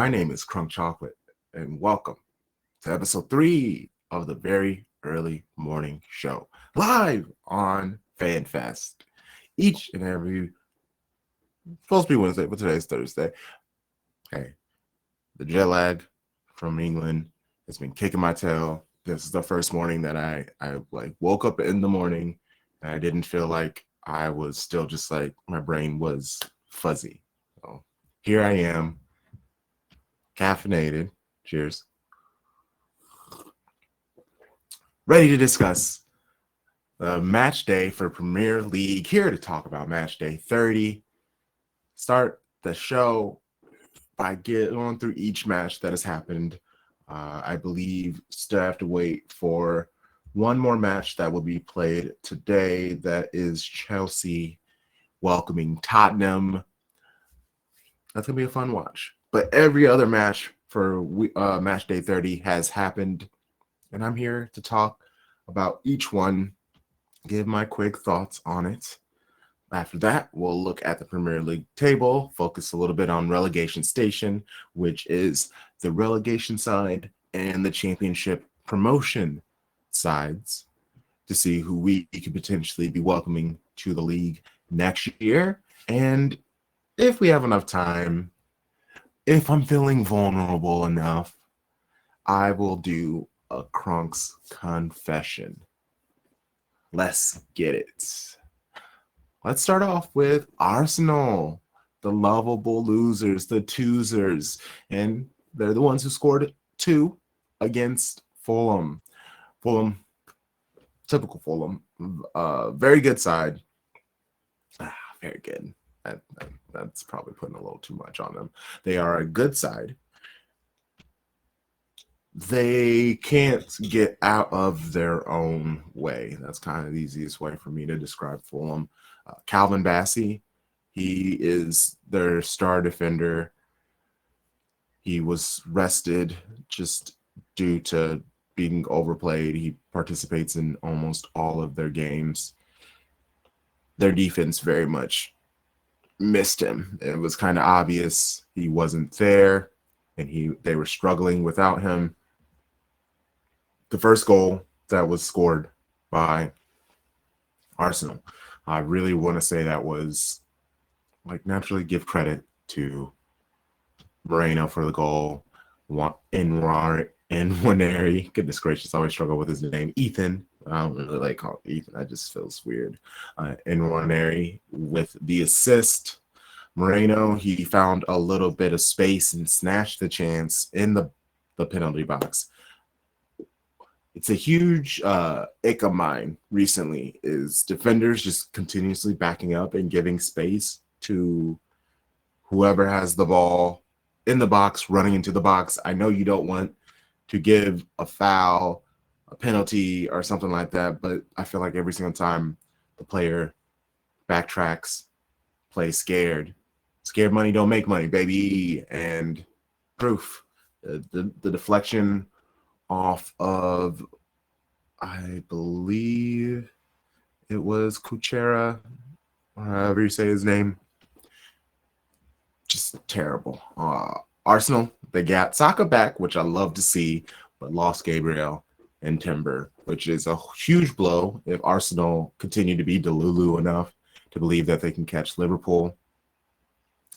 My name is CrunkChocolate, and welcome to episode 3 of the very early morning show, live on FanFest. Each and every, supposed to be Wednesday, but today's Thursday. Hey, the jet lag from England has been kicking my tail. This is the first morning that I woke up in the morning and I didn't feel like I was still just like my brain was fuzzy. So here I am, caffeinated. Cheers. Ready to discuss the match day for Premier League. Here to talk about match day 30. Start the show by going through each match that has happened. I believe still have to wait for one more match that will be played today. That is Chelsea welcoming Tottenham. That's going to be a fun watch. But every other match for match day 30 has happened. And I'm here to talk about each one, give my quick thoughts on it. After that, we'll look at the Premier League table, focus a little bit on relegation station, which is the relegation side and the championship promotion sides, to see who we could potentially be welcoming to the league next year. And if we have enough time, if I'm feeling vulnerable enough, I will do a Crunk's confession. Let's get it. Let's start off with Arsenal, the lovable losers, the twosers, and they're the ones who scored 2 against Fulham. Fulham, typical Fulham, very good side. Very good. That's probably putting a little too much on them. They are a good side. They can't get out of their own way. That's kind of the easiest way for me to describe Fulham. Calvin Bassey, he is their star defender. He was rested just due to being overplayed. He participates in almost all of their games. Their defense very much missed him. It was kind of obvious he wasn't there, and they were struggling without him. The first goal that was scored by Arsenal, I really want to say that was, naturally give credit to Moreno for the goal. Nwaneri, goodness gracious, I always struggle with his name. Ethan, I don't really like calling Ethan. That just feels weird. Nwaneri with the assist. Moreno, he found a little bit of space and snatched the chance in the penalty box. It's a huge ick of mine recently, is defenders just continuously backing up and giving space to whoever has the ball in the box, running into the box. I know you don't want to give a foul, a penalty, or something like that, but I feel like every single time the player backtracks, plays scared. Scared money don't make money, baby. And proof. The deflection off of, I believe it was Kuchera, however you say his name. Just terrible. Arsenal, they got Saka back, which I love to see, but lost Gabriel and Timber, which is a huge blow if Arsenal continue to be delulu enough to believe that they can catch Liverpool.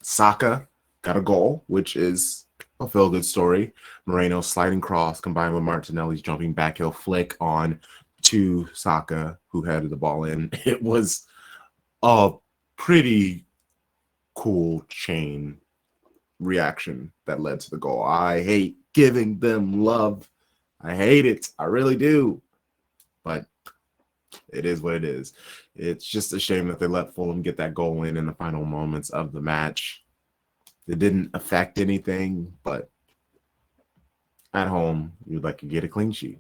Saka got a goal, which is a feel-good story. Moreno's sliding cross combined with Martinelli's jumping backheel flick on to Saka, who headed the ball in. It was a pretty cool chain reaction that led to the goal. I hate giving them love. I hate it. I really do. But it is what it is. It's just a shame that they let Fulham get that goal in the final moments of the match. It didn't affect anything, but at home, you'd like to get a clean sheet.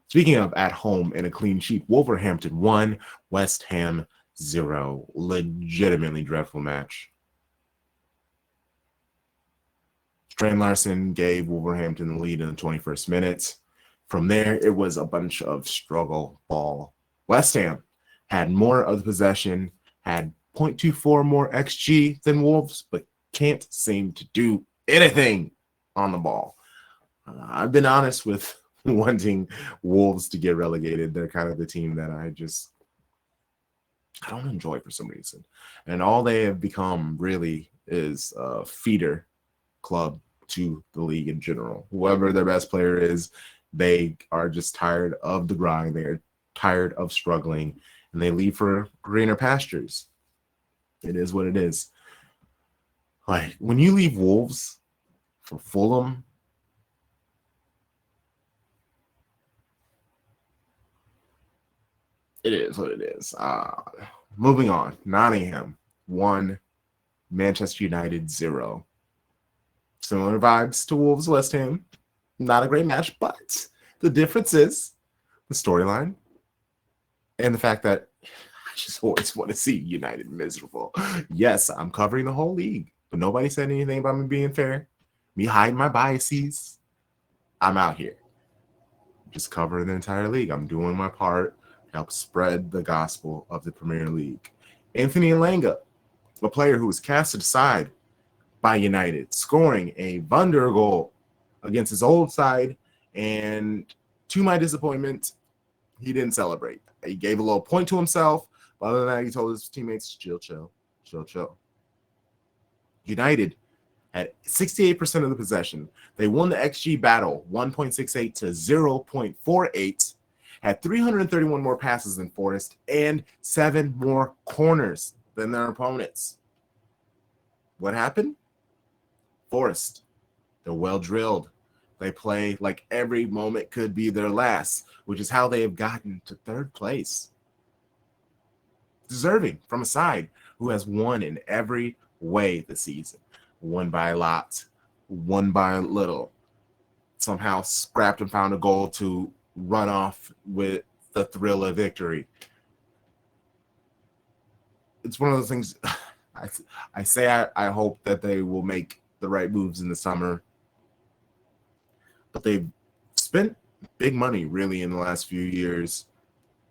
Speaking of at home and a clean sheet, Wolverhampton 1, West Ham 0. Legitimately dreadful match. Strand Larson gave Wolverhampton the lead in the 21st minute. From there, it was a bunch of struggle ball. West Ham had more of the possession, had 0.24 more XG than Wolves, but can't seem to do anything. on the ball. I've been honest with wanting Wolves to get relegated. They're kind of the team that I don't enjoy for some reason. And all they have become really is a feeder club to the league in general. Whoever their best player is, they are just tired of the grind. They're tired of struggling, and they leave for greener pastures. It is what it is. Like, when you leave Wolves for Fulham, it is what it is. Moving on. Nottingham 1, Manchester United 0. Similar vibes to Wolves West Ham. Not a great match, but the difference is the storyline and the fact that I just always want to see United miserable. Yes, I'm covering the whole league, but nobody said anything about me being fair, me hiding my biases. I'm out here just covering the entire league. I'm doing my part to help spread the gospel of the Premier League. Anthony Elanga, a player who was casted aside by United, scoring a wonder goal against his old side, and to my disappointment, he didn't celebrate. He gave a little point to himself, but other than that, he told his teammates, chill. United had 68% of the possession. They won the XG battle 1.68 to 0.48, had 331 more passes than Forest, and 7 more corners than their opponents. What happened? Forest. They're well drilled. They play like every moment could be their last, which is how they have gotten to third place. Deserving from a side who has won in every way this season. Won by a lot, won by a little. Somehow scrapped and found a goal to run off with the thrill of victory. It's one of those things. I say I hope that they will make the right moves in the summer, but they've spent big money really in the last few years.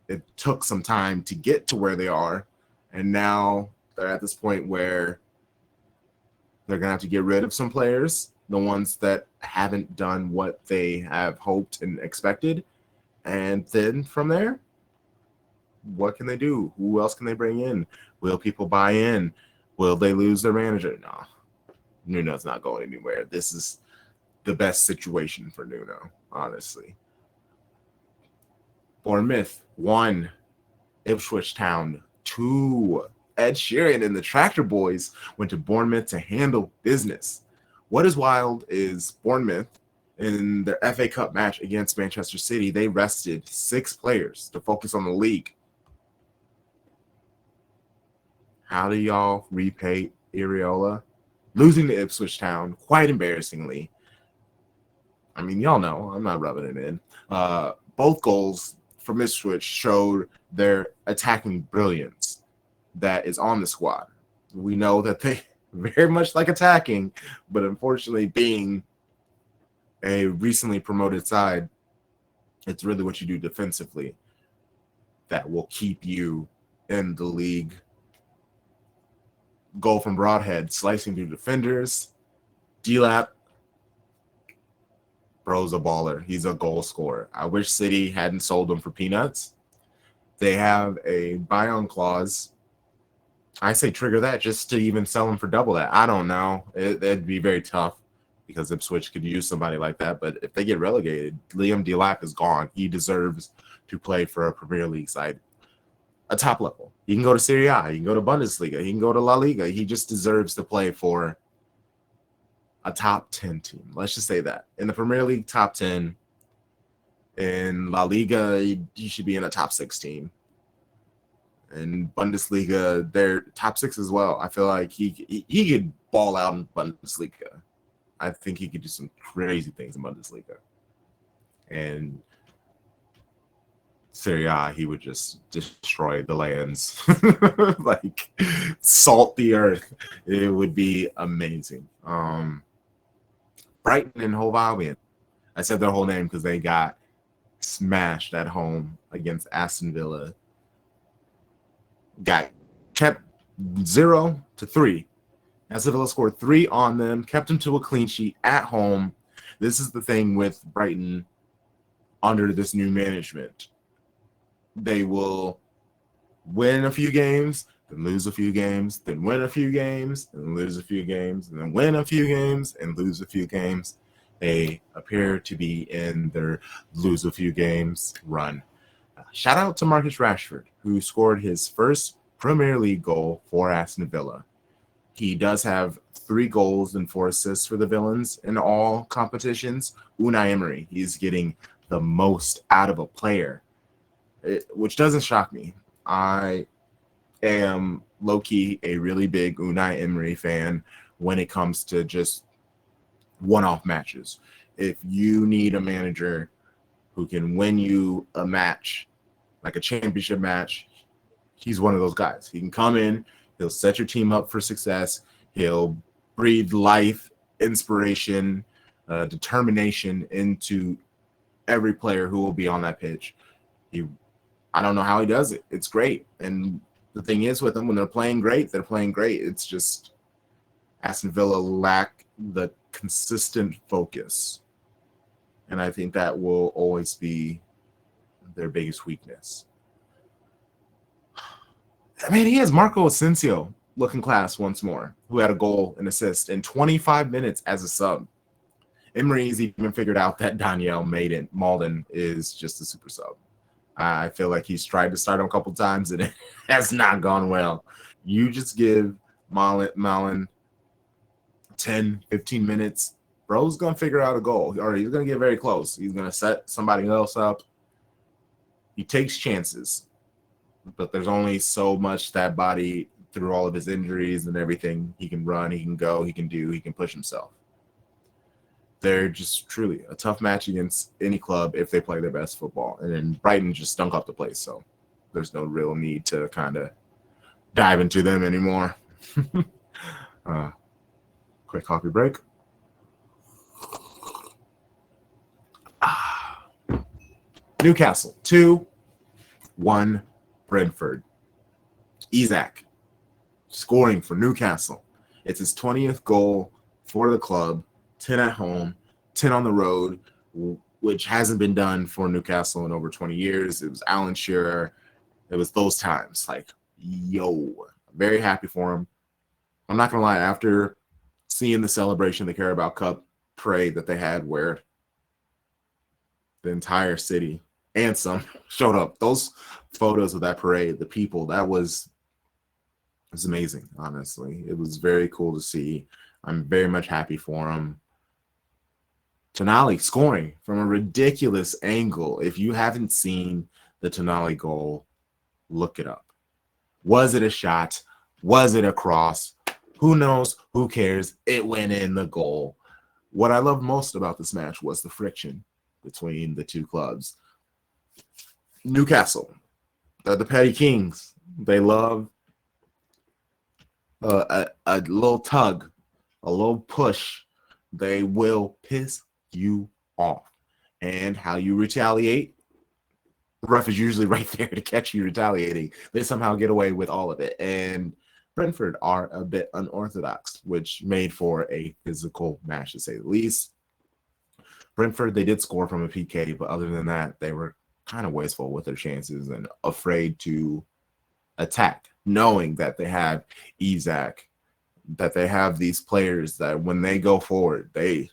It took some time to get to where they are, and now they're at this point where they're going to have to get rid of some players, the ones that haven't done what they have hoped and expected, and then from there, what can they do? Who else can they bring in? Will people buy in? Will they lose their manager? No. Nuno's not going anywhere. This is the best situation for Nuno, honestly. Bournemouth 1, Ipswich Town 2. Ed Sheeran and the Tractor Boys went to Bournemouth to handle business. What is wild is Bournemouth, in their FA Cup match against Manchester City, they rested 6 players to focus on the league. How do y'all repay Areola? Losing to Ipswich Town, quite embarrassingly. I mean, y'all know, I'm not rubbing it in. Both goals from Ipswich showed their attacking brilliance that is on the squad. We know that they very much like attacking, but unfortunately being a recently promoted side, it's really what you do defensively that will keep you in the league. Goal from Broadhead, slicing through defenders. D-Lap, bro's a baller. He's a goal scorer. I wish City hadn't sold him for peanuts. They have a buy-on clause. I say trigger that just to even sell him for double that. I don't know. It'd be very tough because Ipswich could use somebody like that. But if they get relegated, Liam Delap is gone. He deserves to play for a Premier League side. A top level. He can go to Serie A. He can go to Bundesliga. He can go to La Liga. He just deserves to play for a top 10 team. Let's just say that. In the Premier League, top 10. In La Liga, he should be in a top 6 team. In Bundesliga, they're top 6 as well. I feel like he could ball out in Bundesliga. I think he could do some crazy things in Bundesliga. And Serie A, he would just destroy the lands, like salt the earth. It would be amazing. Brighton and Hove Albion. I said their whole name because they got smashed at home against Aston Villa. Got kept 0-3. Aston Villa scored 3 on them, kept them to a clean sheet at home. This is the thing with Brighton under this new management. They will win a few games, then lose a few games, then win a few games, and lose a few games, and then win a few games and lose a few games. They appear to be in their lose a few games run. Shout out to Marcus Rashford, who scored his first Premier League goal for Aston Villa. He does have 3 goals and 4 assists for the Villains in all competitions. Unai Emery, he's getting the most out of a player, which doesn't shock me. I am low-key a really big Unai Emery fan when it comes to just one-off matches. If you need a manager who can win you a match, like a championship match, he's one of those guys. He can come in, he'll set your team up for success, he'll breathe life, inspiration, determination into every player who will be on that pitch. I don't know how he does it. It's great. And the thing is with them, when they're playing great, they're playing great. It's just Aston Villa lack the consistent focus. And I think that will always be their biggest weakness. I mean, he has Marco Asensio looking class once more, who had a goal and assist in 25 minutes as a sub. Emery's even figured out that Daniel Malden is just a super sub. I feel like he's tried to start him a couple times and it has not gone well. You just give Malin 10, 15 minutes, bro's going to figure out a goal, or he's going to get very close. He's going to set somebody else up. He takes chances, but there's only so much that body, through all of his injuries and everything, he can run, he can go, he can do, he can push himself. They're just truly a tough match against any club if they play their best football. And then Brighton just stunk up the place, so there's no real need to kind of dive into them anymore. Quick coffee break. Newcastle 2-1 Brentford. Isak scoring for Newcastle. It's his 20th goal for the club, 10 at home, 10 on the road, which hasn't been done for Newcastle in over 20 years. It was Alan Shearer. It was those times. Like, yo, very happy for him. I'm not going to lie, after seeing the celebration, the Carabao Cup parade that they had where the entire city and some showed up, those photos of that parade, the people, that was amazing, honestly. It was very cool to see. I'm very much happy for him. Tonali scoring from a ridiculous angle. If you haven't seen the Tonali goal, look it up. Was it a shot? Was it a cross? Who knows? Who cares? It went in the goal. What I loved most about this match was the friction between the two clubs. Newcastle, the Petty Kings, they love a little tug, a little push. They will piss you off. And how you retaliate, the ref is usually right there to catch you retaliating. They somehow get away with all of it. And Brentford are a bit unorthodox, which made for a physical match, to say the least. Brentford, they did score from a PK, but other than that, they were kind of wasteful with their chances and afraid to attack, knowing that they have Isak, that they have these players that when they go forward, they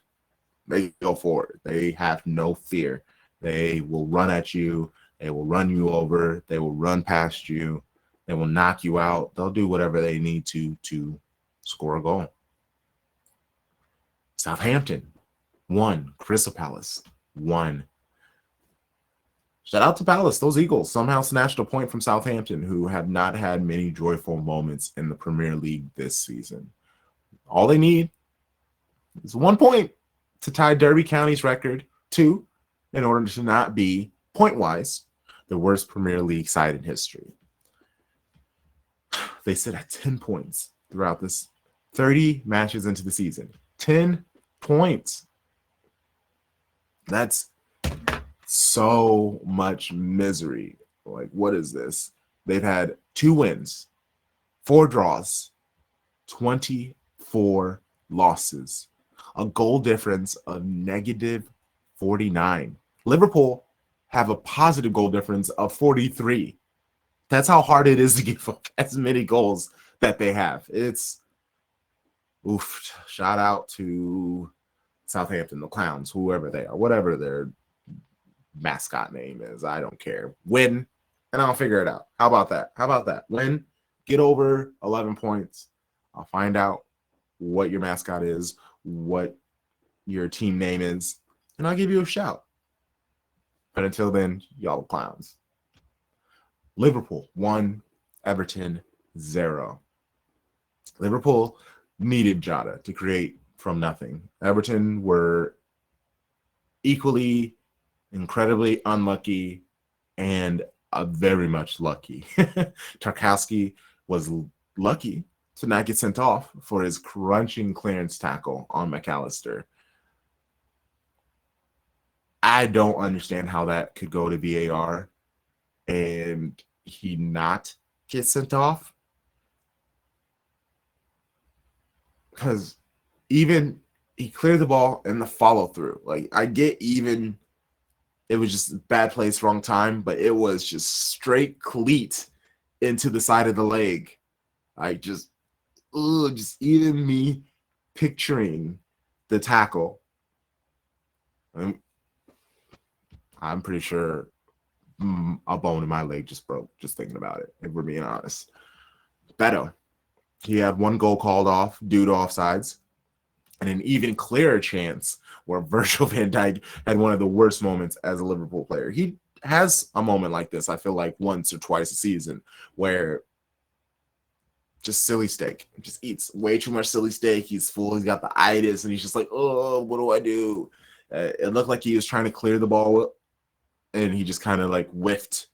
go forward. They have no fear. They will run at you. They will run you over. They will run past you. They will knock you out. They'll do whatever they need to score a goal. Southampton 1. Crystal Palace 1. Shout out to Palace. Those Eagles somehow snatched a point from Southampton, who have not had many joyful moments in the Premier League this season. All they need is 1 point to tie Derby County's record, 2, in order to not be, point-wise, the worst Premier League side in history. They sit at 10 points throughout this 30 matches into the season. 10 points. That's so much misery. Like, what is this? They've had 2 wins, 4 draws, 24 losses. a goal difference of negative 49. Liverpool have a positive goal difference of 43. That's how hard it is to give up as many goals that they have. It's oof. Shout out to Southampton, the Clowns, whoever they are, whatever their mascot name is. I don't care. Win, and I'll figure it out. How about that? How about that? Win, get over 11 points. I'll find out what your mascot is, what your team name is, and I'll give you a shout. But until then, y'all clowns. Liverpool 1, Everton 0. Liverpool needed Jota to create from nothing. Everton were equally incredibly unlucky and very much lucky. Tarkowski was lucky to not get sent off for his crunching clearance tackle on McAllister. I don't understand how that could go to VAR and he not get sent off. Because even he cleared the ball and the follow through. Like, I get even it was just bad place, wrong time, but it was just straight cleat into the side of the leg. I just even me picturing the tackle. I'm pretty sure a bone in my leg just broke just thinking about it, if we're being honest. Beto, he had one goal called off due to offsides, and an even clearer chance where Virgil van Dijk had one of the worst moments as a Liverpool player. He has a moment like this, I feel like, once or twice a season, where just silly steak, just eats way too much silly steak. He's full, he's got the itis, and he's just like, oh, what do I do? It looked like he was trying to clear the ball, and he just kind of like whiffed,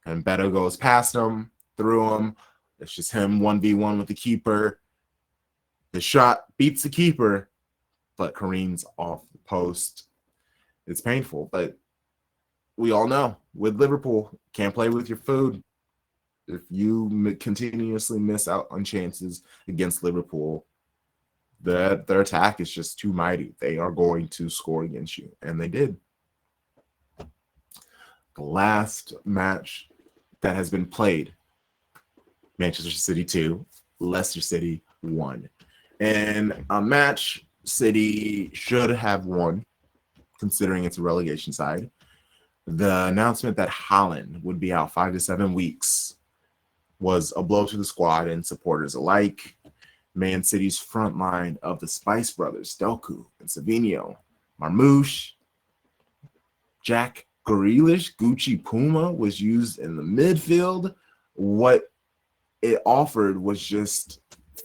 and Beto goes past him, through him. It's just him 1v1 with the keeper. The shot beats the keeper, but Kareem's off the post. It's painful, but we all know with Liverpool, can't play with your food. If you continuously miss out on chances against Liverpool, their attack is just too mighty. They are going to score against you, and they did. The last match that has been played, Manchester City 2, Leicester City 1. And a match City should have won, considering it's a relegation side. The announcement that Haaland would be out 5 to 7 weeks was a blow to the squad and supporters alike. Man City's front line of the Spice Brothers, Doku and Savinho, Marmoush, Jack Grealish, Gucci Puma was used in the midfield. What it offered was just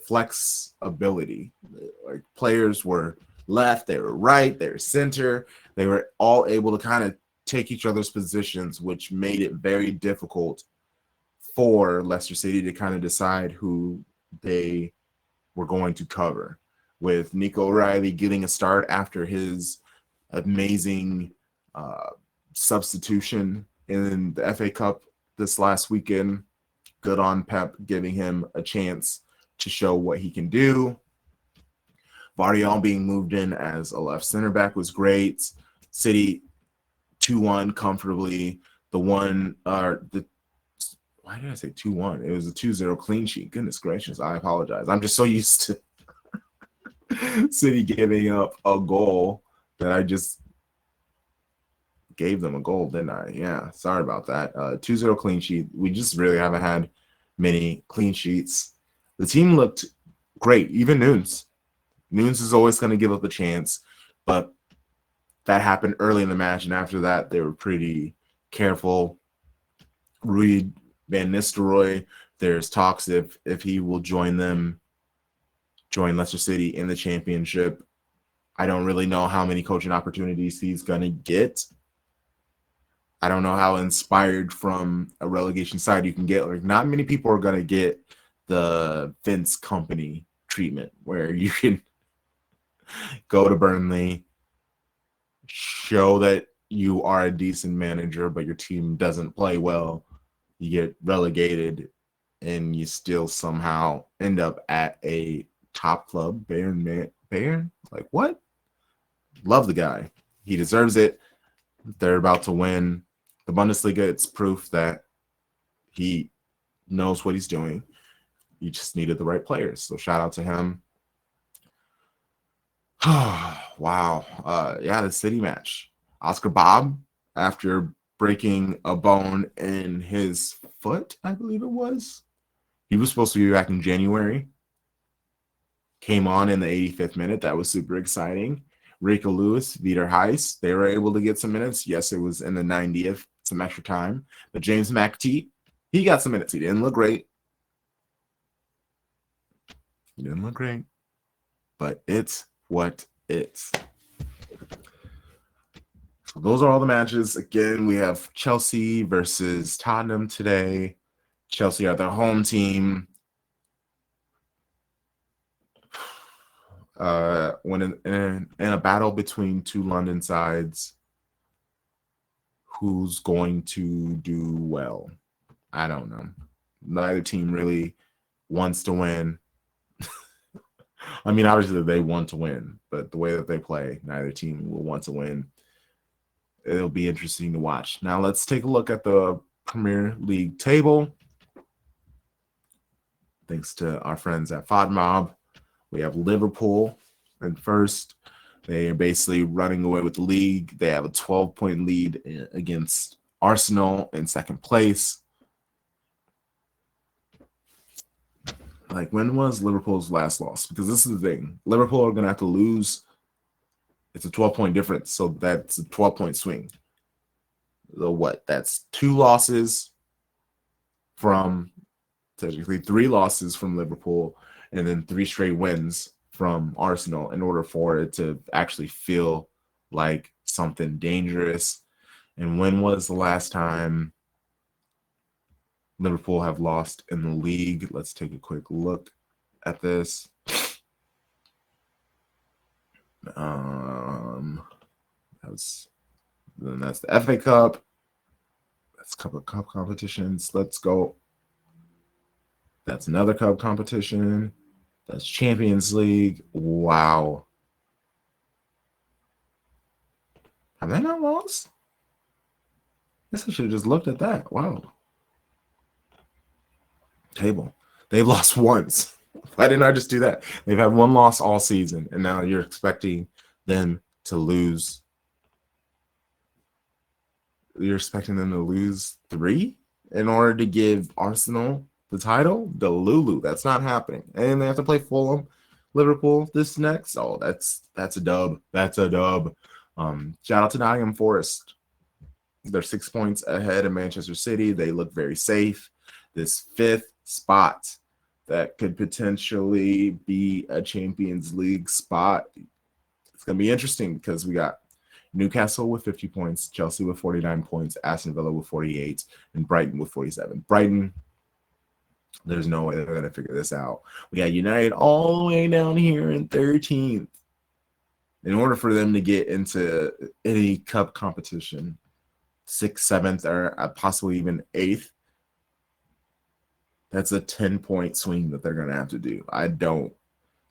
flexibility. Like, players were left, they were right, they were center. They were all able to kind of take each other's positions, which made it very difficult for Leicester City to kind of decide who they were going to cover. With Nico O'Reilly getting a start after his amazing substitution in the FA Cup this last weekend. Good on Pep giving him a chance to show what he can do. Vardiol being moved in as a left center back was great. City 2-1 comfortably. Why did I say 2-1? It was a 2-0 clean sheet. Goodness gracious, I apologize. I'm just so used to City giving up a goal that I just gave them a goal, didn't I? Yeah, sorry about that. 2-0 clean sheet. We just really haven't had many clean sheets. The team looked great. Even Nunes. Nunes is always going to give up a chance, but that happened early in the match, and after that, they were pretty careful. Rui Van Nistelrooy, there's talks if he will join Leicester City in the championship. I don't really know how many coaching opportunities he's going to get. I don't know how inspired from a relegation side you can get. Like, not many people are going to get the Vince Company treatment where you can go to Burnley, show that you are a decent manager, but your team doesn't play well. You get relegated, and you still somehow end up at a top club. Bayern? Like, what? Love the guy. He deserves it. They're about to win the Bundesliga. It's proof that he knows what he's doing. He just needed the right players. So shout out to him. Wow. Yeah, the City match. Oscar Bob, after breaking a bone in his foot, I believe it was. He was supposed to be back in January. Came on in the 85th minute. That was super exciting. Rico Lewis, Vitor Heiss, they were able to get some minutes. Yes, it was in the 90th, some extra time. But James McAtee, he got some minutes. He didn't look great. But it's what it's. So those are all the matches. Again, we have Chelsea versus Tottenham today. Chelsea are their home team. When in a battle between two London sides, who's going to do well? I don't know. Neither team really wants to win. I mean, obviously they want to win, but the way that they play, neither team will want to win. It'll be interesting to watch. Now let's take a look at the Premier League table. Thanks to our friends at FODMob. We have Liverpool in first. They are basically running away with the league. They have a 12-point lead against Arsenal in second place. Like, when was Liverpool's last loss? Because this is the thing. Liverpool are going to have to lose. It's a 12-point difference, so that's a 12-point swing. So what? That's 2 losses from, technically 3 losses from Liverpool, and then 3 straight wins from Arsenal in order for it to actually feel like something dangerous. And when was the last time Liverpool have lost in the league? Let's take a quick look at this. That's the FA Cup. That's a couple of cup competitions. Let's go. That's another cup competition. That's Champions League. Wow. Have they not lost? I guess I should have just looked at that. Wow. Table. They've lost once. Why didn't I just do that? They've had 1 loss all season, and now you're expecting them to lose. You're expecting them to lose 3 in order to give Arsenal the title? The Lulu. That's not happening. And they have to play Fulham, Liverpool this next. Oh, that's a dub. That's a dub. Shout out to Nottingham Forest. They're 6 points ahead of Manchester City. They look very safe. This 5th spot that could potentially be a Champions League spot. It's going to be interesting because we got Newcastle with 50 points, Chelsea with 49 points, Aston Villa with 48, and Brighton with 47. Brighton, there's no way they're going to figure this out. We got United all the way down here in 13th. In order for them to get into any cup competition, 6th, 7th, or possibly even 8th, that's a 10-point swing that they're going to have to do. I don't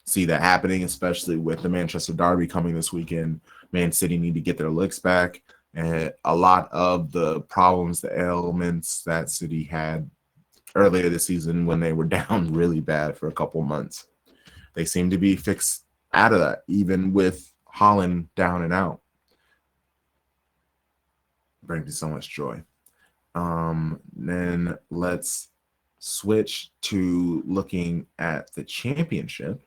see that happening, especially with the Manchester Derby coming this weekend. Man City need to get their licks back. And a lot of the problems, the ailments that City had earlier this season when they were down really bad for a couple months, they seem to be fixed out of that, even with Haaland down and out. Brings me so much joy. Then let's switch to looking at the championship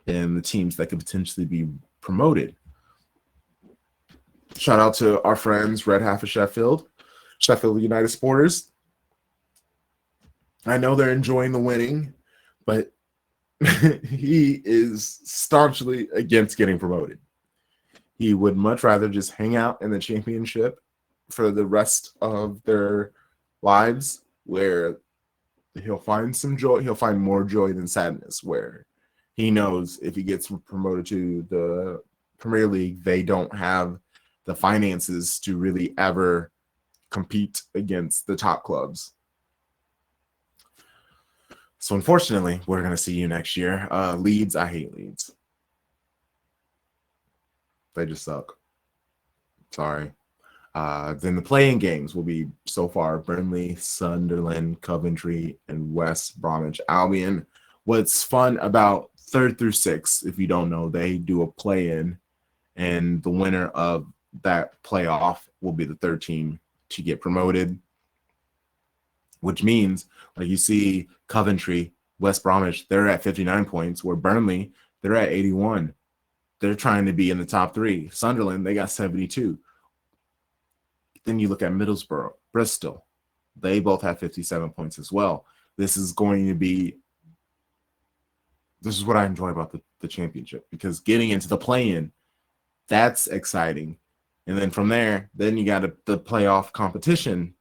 and the teams that could potentially be promoted. Shout out to our friends, Red Half of Sheffield United supporters. I know they're enjoying the winning, but he is staunchly against getting promoted. He would much rather just hang out in the championship for the rest of their lives, where he'll find some joy. He'll find more joy than sadness, where he knows if he gets promoted to the Premier League, they don't have the finances to really ever compete against the top clubs. So unfortunately, we're going to see you next year. Leeds, I hate Leeds. They just suck. Sorry. Then the playing games will be so far Burnley, Sunderland, Coventry, and West Bromwich Albion. What's fun about 3rd through 6th, if you don't know, they do a play-in, and the winner of that playoff will be the 3rd team to get promoted, which means, like you see Coventry, West Bromwich, they're at 59 points, where Burnley, they're at 81. They're trying to be in the top 3. Sunderland, they got 72. Then you look at Middlesbrough, Bristol. They both have 57 points as well. This is what I enjoy about the championship, because getting into the play-in, that's exciting. And then from there, then you got the playoff competition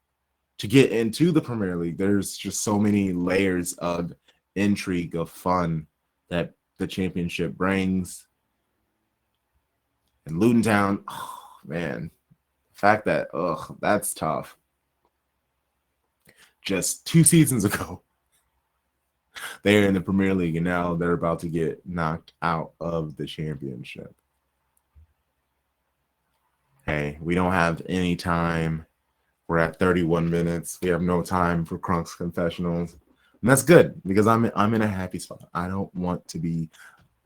to get into the Premier League. There's just so many layers of intrigue, of fun that the championship brings. And Luton Town, oh, man, the fact that, that's tough. Just 2 seasons ago, they're in the Premier League, and now they're about to get knocked out of the championship. Hey, we don't have any time. We're at 31 minutes. We have no time for Crunk's confessionals. And that's good, because I'm in a happy spot. I don't want to be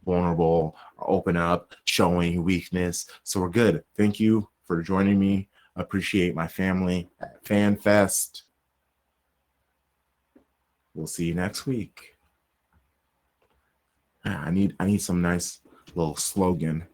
vulnerable or open up, showing weakness. So we're good. Thank you for joining me. I appreciate my family at FanFest. We'll see you next week. I need some nice little slogan.